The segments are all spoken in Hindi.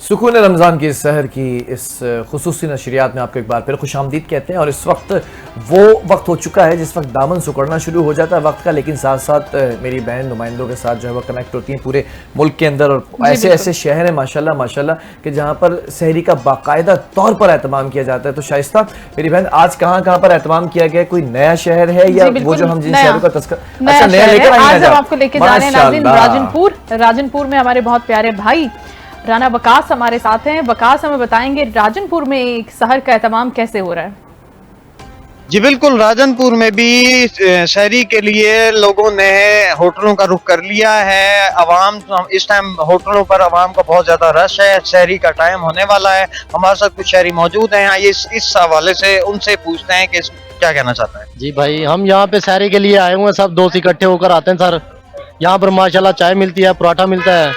सुकून रमज़ान की सहर की इस खुसूसी नशरियात में आपको एक बार फिर खुशामदीद कहते हैं। और इस वक्त वो वक्त हो चुका है जिस वक्त दामन सुकड़ना शुरू हो जाता है वक्त का, लेकिन साथ साथ मेरी बहन नुमाइंदों के साथ जो है वो कनेक्ट होती हैं पूरे मुल्क के अंदर। और ऐसे ऐसे शहर हैं माशाल्लाह माशाल्लाह कि जहाँ पर सहरी का बाकायदा तौर पर एहतमाम किया जाता है। तो शाइस्ता मेरी बहन, आज कहाँ कहाँ पर एहतमाम किया गया? कोई नया शहर है या वो जो हम जिन शहरों का तस्करा अच्छा नया लेकर आए? आज हम आपको लेके जा रहे हैं नाज़रीन राजनपुर में। हमारे बहुत प्यारे भाई राना वकास हमारे साथ हैं। वकास हमें बताएंगे राजनपुर में एक सहर का एहतमाम कैसे हो रहा है? जी बिल्कुल, राजनपुर में भी शहरी के लिए लोगों ने होटलों का रुख कर लिया है। अवाम इस टाइम होटलों पर अवाम का बहुत ज्यादा रश है। शहरी का टाइम होने वाला है। हमारे साथ कुछ शहरी मौजूद हैं यहाँ, इस हवाले से उनसे पूछते हैं कि क्या कहना चाहते हैं। जी भाई, हम यहाँ पे शहरी के लिए आए हुए हैं, सब दोस्त इकट्ठे होकर आते हैं सर। यहाँ पर माशाल्लाह चाय मिलती है, पराठा मिलता है,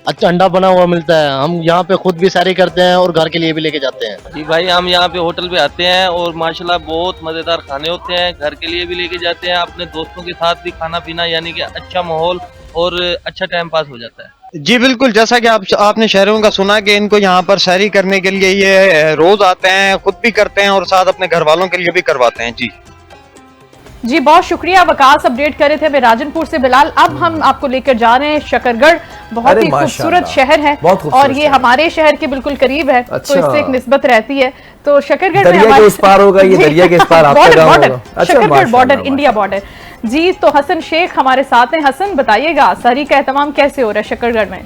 अच्छा अंडा बना हुआ मिलता है। हम यहाँ पे खुद भी सैरी करते हैं और घर के लिए भी लेके जाते हैं। जी भाई, हम यहाँ पे होटल पे आते हैं और माशाल्लाह बहुत मजेदार खाने होते हैं। घर के लिए भी लेके जाते हैं, अपने दोस्तों के साथ भी खाना पीना, यानी कि अच्छा माहौल और अच्छा टाइम पास हो जाता है। जी बिल्कुल, जैसा कि आपने शहरों का सुना कि इनको यहाँ पर सैरी करने के लिए ये रोज आते हैं, खुद भी करते हैं और साथ अपने घर वालों के लिए भी करवाते हैं। जी बहुत शुक्रिया वकास, अपडेट कर रहे थे हमें राजनपुर से। बिलाल, अब हम आपको लेकर जा रहे हैं शकरगढ़। बहुत ही खूबसूरत शहर है और ये हमारे शहर के बिल्कुल करीब है। अच्छा। तो इससे एक निस्बत रहती है। तो शकरगढ़ में दरिया के उस पार होगा, ये दरिया के इस पार आपका गांव होगा। Shakargarh border, India border. जी तो हसन शेख हमारे साथ हैं। हसन, बताइएगा सहरी का एहतमाम कैसे हो रहा है शकरगढ़ में?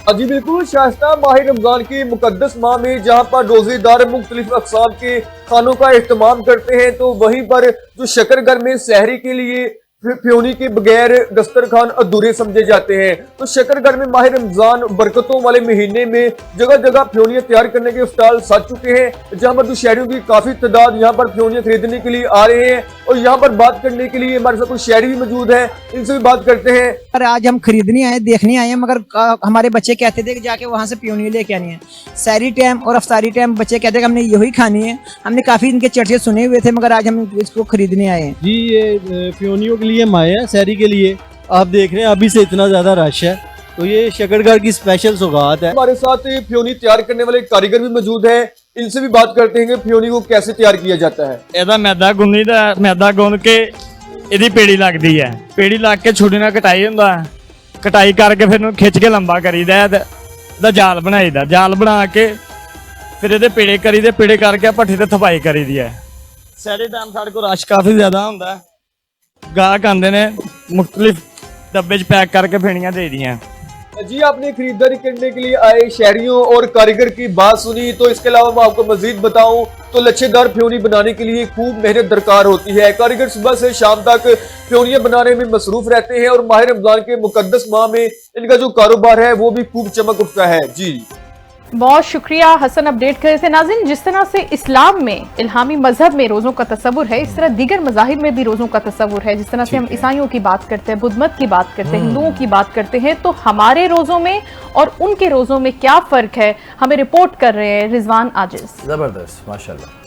जी बिल्कुल शाइस्ता, माह रमजान की मुकद्दस माह में जहाँ पर रोजेदार मुख्तलिफ अक़साम के खानों का इस्तेमाल करते हैं, तो वहीं पर जो शकरगढ़ में सहरी के लिए फ्योनी के बगैर दस्तरखान अधूरे समझे जाते हैं। तो शकरगढ़ में माह रमजान बरकतों वाले महीने में जगह जगह फ्योनियां तैयार करने के स्टॉल सज चुके हैं, जहां पर शहरियों की काफी तादाद यहां पर फ्योनियां खरीदने के लिए आ रहे हैं। और यहां पर बात करने के लिए हमारे साथ कुछ शहरी भी मौजूद है, इनसे भी बात करते हैं। अरे आज हम खरीदने आए, देखने आए हैं, मगर हमारे बच्चे कहते थे कि जाके वहाँ से फ्योनियां लेके आनी है। सहरी टाइम और अफ्तारी टाइम बच्चे कहते हैं कि हमने यही खानी है। हमने काफी इनके चर्चे सुने हुए थे, मगर आज हम इसको खरीदने आए हैं। जी ये फ्योनियों के लिए हम आए हैं, सहरी के लिए। आप देख रहे हैं अभी से इतना ज्यादा रश है, तो ये शकरगढ़ की स्पेशल सौगात है। हमारे साथ फ्योनी तैयार करने वाले कारीगर भी मौजूद है, इनसे भी बात करते हैं कि फ्योनी को कैसे तैयार किया जाता है। ਇਹਦਾ ਮੈਦਾ ਗੁੰਨੀ ਦਾ ਮੈਦਾ ਗੁੰਨ ਕੇ ਇਹਦੀ ਪੇੜੀ ਲੱਗਦੀ ਹੈ। ਪੇੜੀ ਲੱਗ ਕੇ ਛੁਰੀ ਨਾਲ ਕਟਾਈ ਹੁੰਦਾ, ਕਟਾਈ ਕਰਕੇ ਫਿਰ ਇਹਨੂੰ ਖਿੱਚ ਕੇ ਲੰਬਾ ਕਰੀਦਾ ਹੈ ਤੇ ਇਹਦਾ ਜਾਲ ਬਣਾਈਦਾ। ਜਾਲ ਬਣਾ ਕੇ ਫਿਰ ਇਹਦੇ ਪੇੜੇ ਕਰੀਦੇ, ਪੇੜੇ ਕਰਕੇ ਭੱਠੀ ਤੇ ਥਪਾਈ ਕਰੀਦੀ ਹੈ। ਸਾਰੇ ਟਾਈਮ ਸਾਡੇ ਕੋਲ ਰਸ਼ ਕਾਫੀ ਜ਼ਿਆਦਾ ਹੁੰਦਾ, ਗਾਹਕ ਆਉਂਦੇ ਨੇ, ਮੁxtਲਿਫ डब्बे च पैक करके फेड़ियां दे दी हैं। जी आपने खरीदारी करने के लिए आए शहरियों और कारीगर की बात सुनी, तो इसके अलावा मैं आपको मजीद बताऊं तो लच्छेदार फ्योनी बनाने के लिए खूब मेहनत दरकार होती है। कारीगर सुबह से शाम तक फ्योनियां बनाने में मसरूफ रहते हैं और माह रमजान के मुकद्दस माह में इनका जो कारोबार है वो भी खूब चमक उठता है। जी बहुत शुक्रिया हसन, अपडेट कर रहे थे। नाज़रीन, जिस तरह से इस्लाम में इल्हामी मजहब में रोज़ों का तस्वुर है, इस तरह दीगर मज़ाहिब में भी रोज़ों का तस्वुर है। जिस तरह से हम ईसाइयों की बात करते हैं, बुद्ध मत की बात करते हैं, हिंदुओं की बात करते हैं, तो हमारे रोज़ों में और उनके रोज़ों में क्या फ़र्क है, हमें रिपोर्ट कर रहे हैं रिजवान आजिज। जबरदस्त माशाल्लाह।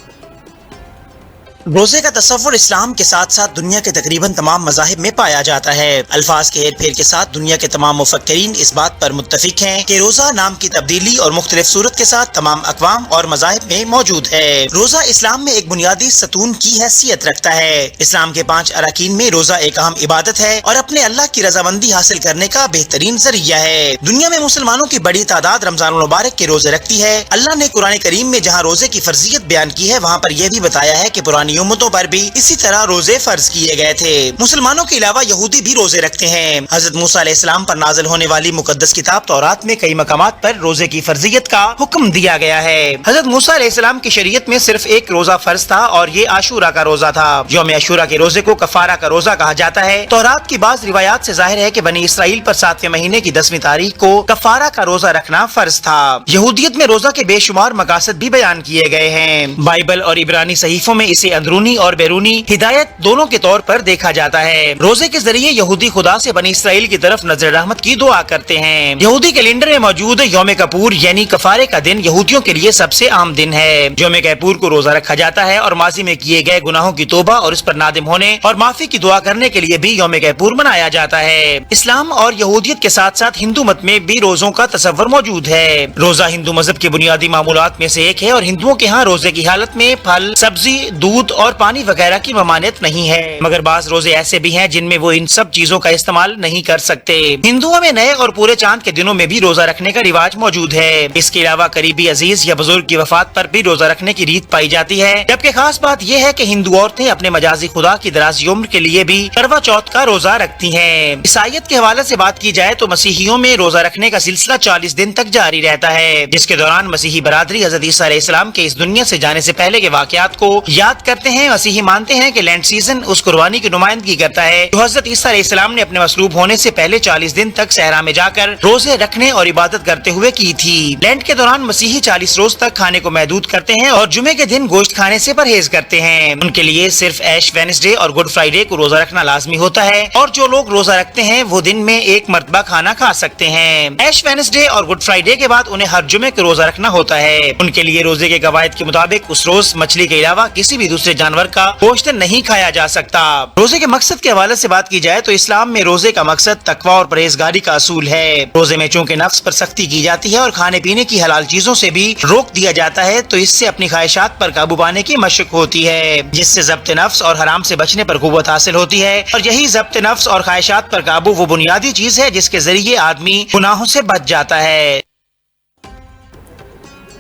रोजे का तस्वुर इस्लाम के साथ साथ दुनिया के तकरीबन तमाम मज़ाहिब में पाया जाता है। अल्फाज के हेर फेर के साथ दुनिया के तमाम मुफक्किरीन इस बात पर मुत्तफिक हैं कि रोजा नाम की तब्दीली और मुख्तलिफ सूरत के साथ तमाम अक़वाम और मज़ाहिब में मौजूद है। रोजा इस्लाम में एक बुनियादी सतून की हैसियत रखता है। इस्लाम के 5 अरकान में रोजा एक अहम इबादत है और अपने अल्लाह की रजामंदी हासिल करने का बेहतरीन जरिया है। दुनिया में मुसलमानों की बड़ी तादाद रमजान मुबारक के रोजे रखती है। अल्लाह ने कुरान करीम में जहाँ रोजे की फर्जियत बयान की है, वहाँ पर यह भी बताया है कि पुरानी उम्मतों पर भी इसी तरह रोजे फर्ज किए गए थे। मुसलमानों के अलावा यहूदी भी रोजे रखते हैं। हजरत मूसा अलैहिस्सलाम पर नाजिल होने वाली मुकद्दस किताब तौरात में कई मकामात पर रोजे की फर्जियत का हुक्म दिया गया है। हजरत मूसा अलैहिस्सलाम की शरीयत में सिर्फ एक रोजा फर्ज था और ये आशूरा का रोजा था। यौम आशूरा के रोजे को कफारा का रोजा कहा जाता है। तौरात की बाज़ रिवायात से जाहिर है कि बनी इसराइल पर 7वें महीने की 10वीं तारीख को कफारा का रोजा रखना फर्ज था। यहूदियत में रोजा के बेशुमार मकासद भी बयान किए गए हैं। बाइबल और इब्रानी सहीफों में इसे अंदरूनी और बैरूनी हिदायत दोनों के तौर पर देखा जाता है। रोजे के जरिए यहूदी खुदा से बनी इसराइल की तरफ नजर रहमत की दुआ करते हैं। यहूदी कैलेंडर में मौजूद यौम कपूर यानी कफारे का दिन यहूदियों के लिए सबसे आम दिन है। यौम कपूर को रोजा रखा जाता है और माजी में किए गए गुनाहों की तौबा और इस पर नादिम होने और माफी की दुआ करने के लिए भी यौम कपूर मनाया जाता है। इस्लाम और यहूदियत के साथ साथ हिंदू मत में भी रोजों का तस्वर मौजूद है। रोजा हिंदू मजहब के बुनियादी मामूलात में से एक है और हिंदुओं के यहाँ रोजे की हालत में फल, सब्जी, दूध और पानी वगैरह की ममानियत नहीं है, मगर बाज रोजे ऐसे भी हैं जिनमें वो इन सब चीजों का इस्तेमाल नहीं कर सकते। हिंदुओं में नए और पूरे चांद के दिनों में भी रोजा रखने का रिवाज मौजूद है। इसके अलावा करीबी अजीज या बुजुर्ग की वफात पर भी रोजा रखने की रीत पाई जाती है। जबकि खास बात यह है कि हिंदू औरतें अपने मजाजी खुदा की दराज़ी उम्र के लिए भी करवा चौथ का रोजा रखती हैं। ईसाईयत के हवाले से बात की जाए तो मसीहियों में रोजा रखने का सिलसिला 40 दिन तक जारी रहता है, जिसके दौरान मसीही बरादरी हज़रत ईसा अलैहिस्सलाम के इस दुनिया से जाने से पहले के वाकयात को याद करते हैं। मसीही मानते हैं कि लैंड सीजन उस कुर्बानी की नुमाइंदगी करता है जो हज़रत ईसा अलैहिस्सलाम ने अपने मसलूब होने से पहले 40 दिन तक सहरा में जाकर रोजे रखने और इबादत करते हुए की थी। लैंड के दौरान मसीही 40 रोज तक खाने को महदूद करते हैं और जुमे के दिन गोश्त खाने से परहेज करते हैं। उनके लिए सिर्फ ऐश वेडनेसडे और गुड फ्राइडे को रोजा रखना लाजमी होता है और जो लोग रोजा रखते हैं वो दिन में एक मरतबा खाना खा सकते हैं। ऐश वेडनेसडे और गुड फ्राइडे के बाद उन्हें हर जुमे को रोजा रखना होता है। उनके लिए रोजे के कवायद के मुताबिक उस रोज मछली के अलावा किसी भी दूसरे जानवर का गोश्त नहीं खाया जा सकता। रोजे के मकसद के हवाले से बात की जाए तो इस्लाम में रोजे का मकसद तकवा और परहेजगारी का असूल है। रोजे में चूंकि नफ्स पर सख्ती की जाती है और खाने पीने की हलाल चीजों से भी रोक दिया जाता है, तो इससे अपनी ख्वाहिशात पर काबू पाने की मशक होती है, जिससे ज़ब्त नफ्स और हराम से बचने पर कुव्वत हासिल होती है। और यही ज़ब्त नफ्स और ख्वाहिशात पर काबू वो बुनियादी चीज है जिसके जरिए आदमी गुनाहों से बच जाता है।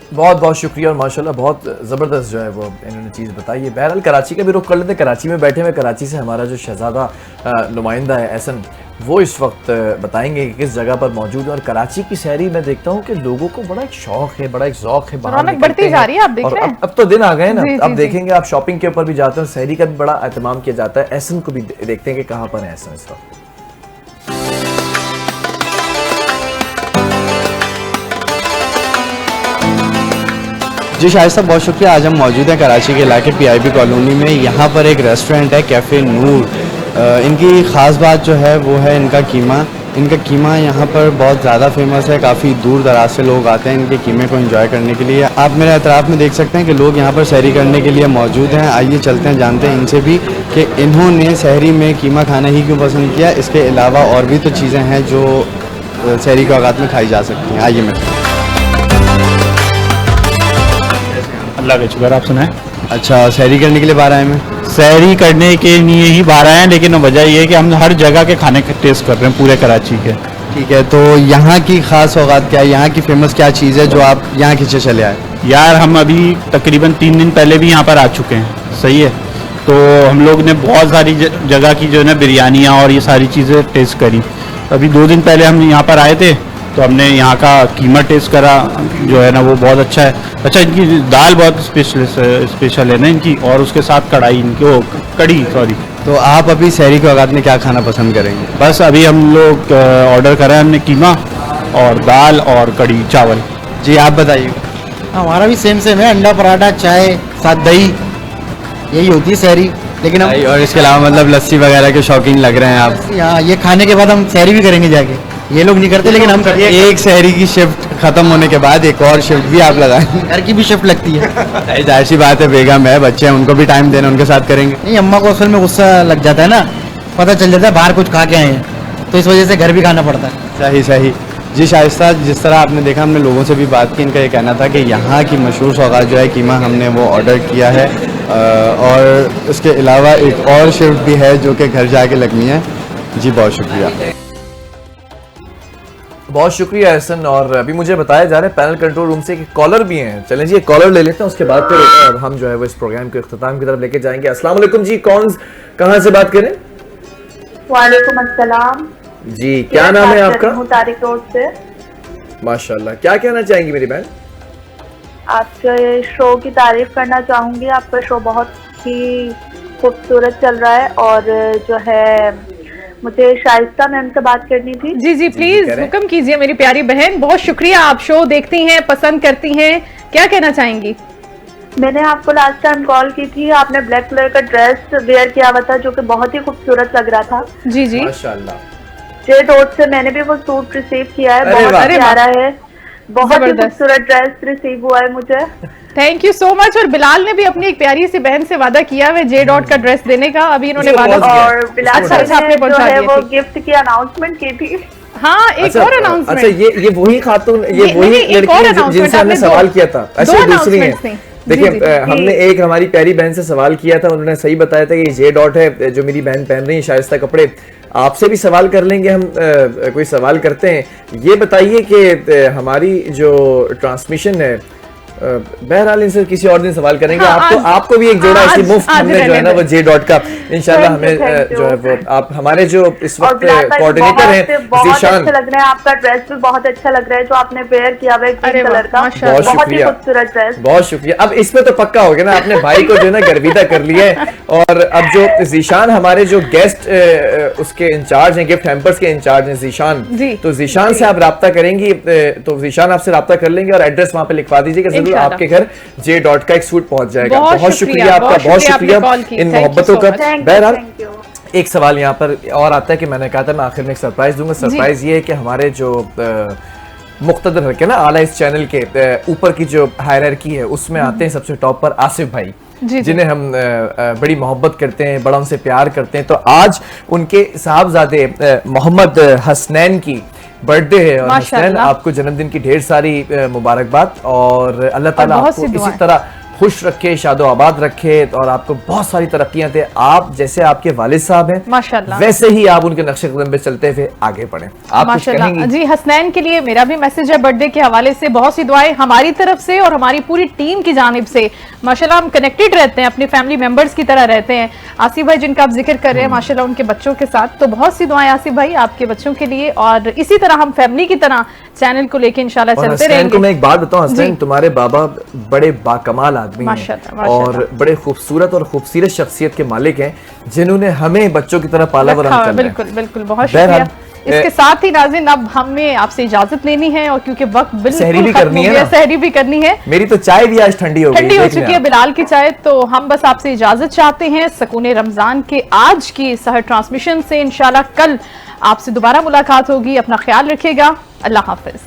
बहुत बहुत शुक्रिया और माशाल्लाह बहुत ज़बरदस्त जो है वो इन्होंने चीज़ बताई है। बहरहाल कराची का भी रुख कर लेते हैं। कराची में बैठे हुए कराची से हमारा जो शहजादा नुमाइंदा है एहसन, वो इस वक्त बताएंगे कि किस जगह पर मौजूद है। और कराची की शहरी मैं देखता हूँ कि लोगों को बड़ा एक शौक है, बड़ा एक ज़ौक है, बाहर बढ़ती जा रही है। आप देख रहे हैं अब तो दिन आ गए ना, अब देखेंगे आप शॉपिंग के ऊपर भी जाते हैं, शहरी का भी बड़ा एहतमाम किया जाता है। एहसन को भी देखते हैं कि कहाँ पर है एहसन इस वक्त। जी शाहिद साहब बहुत शुक्रिया। आज हम मौजूद हैं कराची के इलाके PIB कॉलोनी में। यहाँ पर एक रेस्टोरेंट है कैफ़े नूर। इनकी ख़ास बात जो है वो है इनका कीमा। इनका कीमा यहाँ पर बहुत ज़्यादा फेमस है, काफ़ी दूर दराज से लोग आते हैं इनके कीमे को एंजॉय करने के लिए। आप मेरे अतराफ़ में देख सकते हैं कि लोग यहाँ पर सहरी करने के लिए मौजूद हैं। आइए चलते हैं, जानते हैं इनसे भी कि इन्होंने सहरी में कीमा खाना ही क्यों पसंद किया। इसके अलावा और भी तो चीज़ें हैं जो सहरी के औकात में खाई जा सकती हैं। आइए मेरे अल्लाह का शुक्र। आप सुनाएं। अच्छा, सहरी करने के लिए बाहर आए हैं? सहरी करने के लिए ही बाहर आए हैं, लेकिन वजह ये है कि हम हर जगह के खाने का टेस्ट कर रहे हैं, पूरे कराची के। ठीक है, तो यहाँ की ख़ास सौगात क्या है, यहाँ की फेमस क्या चीज़ है जो आप यहाँ खींचे चले आए? यार हम अभी तकरीबन 3 दिन पहले भी यहाँ पर आ चुके हैं, सही है। तो हम लोग ने बहुत सारी जगह की जो है ना बिरयानियाँ और ये सारी चीज़ें टेस्ट करी। अभी 2 दिन पहले हम यहाँ पर आए थे तो हमने यहाँ का कीमा टेस्ट करा, जो है ना वो बहुत अच्छा है। अच्छा, इनकी दाल बहुत स्पेशल है ना इनकी, और उसके साथ कढ़ाई इनकी कड़ी सॉरी। तो आप अभी सहरी के औकात में क्या खाना पसंद करेंगे? बस अभी हम लोग ऑर्डर करा है हमने कीमा और दाल और कड़ी चावल। जी आप बताइए। हमारा भी सेम है, अंडा पराठा, चाय, साथ दही, यही होती है सहरी। लेकिन हम और इसके अलावा मतलब लस्सी वगैरह के शौकीन लग रहे हैं आप? यहाँ ये खाने के बाद हम सहरी भी करेंगे जाके। ये लोग नहीं करते लेकिन हम करते हैं। एक सहरी की शिफ्ट खत्म होने के बाद एक और शिफ्ट भी आप लगाएं। घर की भी शिफ्ट लगती है। जाहिर सी बात है, बेगम है, बच्चे हैं, उनको भी टाइम देना, उनके साथ करेंगे। नहीं, अम्मा को असल में गुस्सा लग जाता है ना, पता चल जाता है बाहर कुछ खा के आए हैं, तो इस वजह से घर भी खाना पड़ता है। सही सही। जी शाइस्ता, जिस तरह आपने देखा, हमने लोगों से भी बात की, इनका ये कहना था कि यहाँ की मशहूर सौगात जो है कीमा, हमने वो ऑर्डर किया है और इसके अलावा एक और शिफ्ट भी है जो कि घर जाके लगनी है। जी बहुत शुक्रिया। बहुत शुक्रिया एहसन। और अभी मुझे बताया जा रहा है पैनल कंट्रोल रूम से कि कॉलर भी हैं। चलें जी, एक कॉलर ले लेते हैं, उसके बाद फिर हम जो है वो इस प्रोग्राम के इख्तिताम की तरफ लेके जाएंगे। अस्सलाम वालेकुम जी, कौन कहाँ से बात करें? वालेकुम अस्सलाम जी, क्या नाम है आपका? तारिक रोड से। माशाल्लाह, क्या कहना चाहेंगी मेरी बहन? आपके शो की तारीफ करना चाहूंगी। आपका शो बहुत ही खूबसूरत चल रहा है और जो है मुझे शाइस्ता मैम से बात करनी थी। जी जी प्लीज हुक्म कीजिए मेरी प्यारी बहन। बहुत शुक्रिया, आप शो देखती हैं, पसंद करती हैं, क्या कहना चाहेंगी? मैंने आपको लास्ट टाइम कॉल की थी, आपने ब्लैक कलर का ड्रेस वेयर किया हुआ था जो कि बहुत ही खूबसूरत लग रहा था। जी जी माशाल्लाह। जे डॉट से मैंने भी वो सूट रिसीव किया है, बहुत प्यारा है, बहुत ही खूबसूरत ड्रेस रिसीव हुआ है मुझे। Thank you so much. और बिलाल ने भी अपनी एक प्यारी सी बहन से वादा किया है जे डॉट का ड्रेस देने का, अभी इन्होंने वादा किया। और बिलाल आपने जो है वो गिफ्ट की अनाउंसमेंट की थी। हाँ, एक और अनाउंसमेंट। अच्छा, ये वही खातून, ये वही लड़की जिनसे हमने सवाल किया था। अच्छा, दूसरी है। देखिए, हमने एक हमारी प्यारी बहन से सवाल किया था, उन्होंने सही बताया था कि जे डॉट है जो मेरी बहन पहन रही है शाइस्ता कपड़े। आपसे भी सवाल कर लेंगे हम, कोई सवाल करते हैं। ये बताइए कि हमारी जो ट्रांसमिशन है, बहरहाल इनसे किसी और दिन सवाल करेंगे। आपको भी एक जोड़ा ऐसी मुफ्त हमने जो है ना वो जे डॉट का इंशाल्लाह हमें जो है वो आप हमारे जो इस वक्त कोऑर्डिनेटर हैं जीशान, अच्छा लग रहा है आपका ड्रेस भी बहुत अच्छा लग रहा है जो आपने वेयर किया हुआ है ग्रीन कलर का, बहुत ही खूबसूरत ड्रेस। बहुत शुक्रिया। अब इसमें तो पक्का हो गया ना, आपने भाई को जो है ना गर्विदा कर लिया है। और अब जो जीशान हमारे जो गेस्ट उसके इंचार्ज हैं, गिफ्ट हैम्पर्स के इंचार्ज हैं जीशान, तो जीशान से आप रब्ता करेंगी तो जीशान आपसे रब्ता कर लेंगे और एड्रेस वहां पे लिखवा दीजिएगा, आपके घर जे डॉट का एक सूट पहुंच जाएगा। बहुत शुक्रिया आपका, बहुत शुक्रिया इन मोहब्बतों का। बहरहाल एक सवाल यहाँ पर और आता है कि मैंने कहा था मैं आखिर में एक सरप्राइज दूंगा। सरप्राइज ये है कि हमारे जो मुख्तदर रखे ना आला इस चैनल के ऊपर की जो हायरार्की है उसमें आते हैं सबसे टॉप पर आसिफ भाई, जिन्हें हम बड़ी मोहब्बत करते हैं, बड़ा उनसे प्यार करते हैं। तो आज उनके साहबजादे मोहम्मद हसनैन की बर्थडे है और हसनैन आपको जन्मदिन की ढेर सारी मुबारकबाद और अल्लाह ताला आपको इसी तरह खुश रखे, शादो आबाद रखे और आपको बहुत सारी तरक्कियां दे। आप जैसे आपके वालिद साहब हैं माशाल्लाह, वैसे ही आप उनके नक्शे कदम पे चलते हुए आगे बढ़ें। आप कुछ कहेंगी? जी, हसनैन के लिए मेरा भी मैसेज है बर्थडे के हवाले से, बहुत सी दुआएं हमारी तरफ से और हमारी पूरी टीम की जानिब से। माशाल्लाह हम कनेक्टेड रहते हैं, अपने फैमिली मेंबर्स की तरह रहते हैं। आसिफ भाई जिनका आप जिक्र कर रहे हैं माशाल्लाह उनके बच्चों के साथ, तो बहुत सी दुआएं आसिफ भाई आपके बच्चों के लिए और इसी तरह हम फैमिली की तरह चैनल को लेके इंशाल्लाह चलते रहेंगे। मैं एक बात बताऊं हसनैन, तुम्हारे बाबा बड़े बाकमाल आदमी हैं और बड़े खूबसूरत और खूबसूरत शख्सियत के मालिक हैं जिन्होंने हमें बच्चों की तरह पाला बड़ा किया। बिल्कुल बिल्कुल, बहुत शुक्रिया। इसके साथ ही नाज़रीन अब हमें आपसे इजाजत लेनी है और क्योंकि वक्त बिल्कुल सहरी भी करनी है, सहरी भी करनी है। मेरी तो चाय भी आज ठंडी हो चुकी है, बिलाल की चाय। तो हम बस आपसे इजाजत चाहते हैं सकूने रमजान के आज की सहर ट्रांसमिशन से। इंशाल्लाह कल आपसे दोबारा मुलाकात होगी। अपना ख्याल रखिएगा। अल्लाह हाफिज।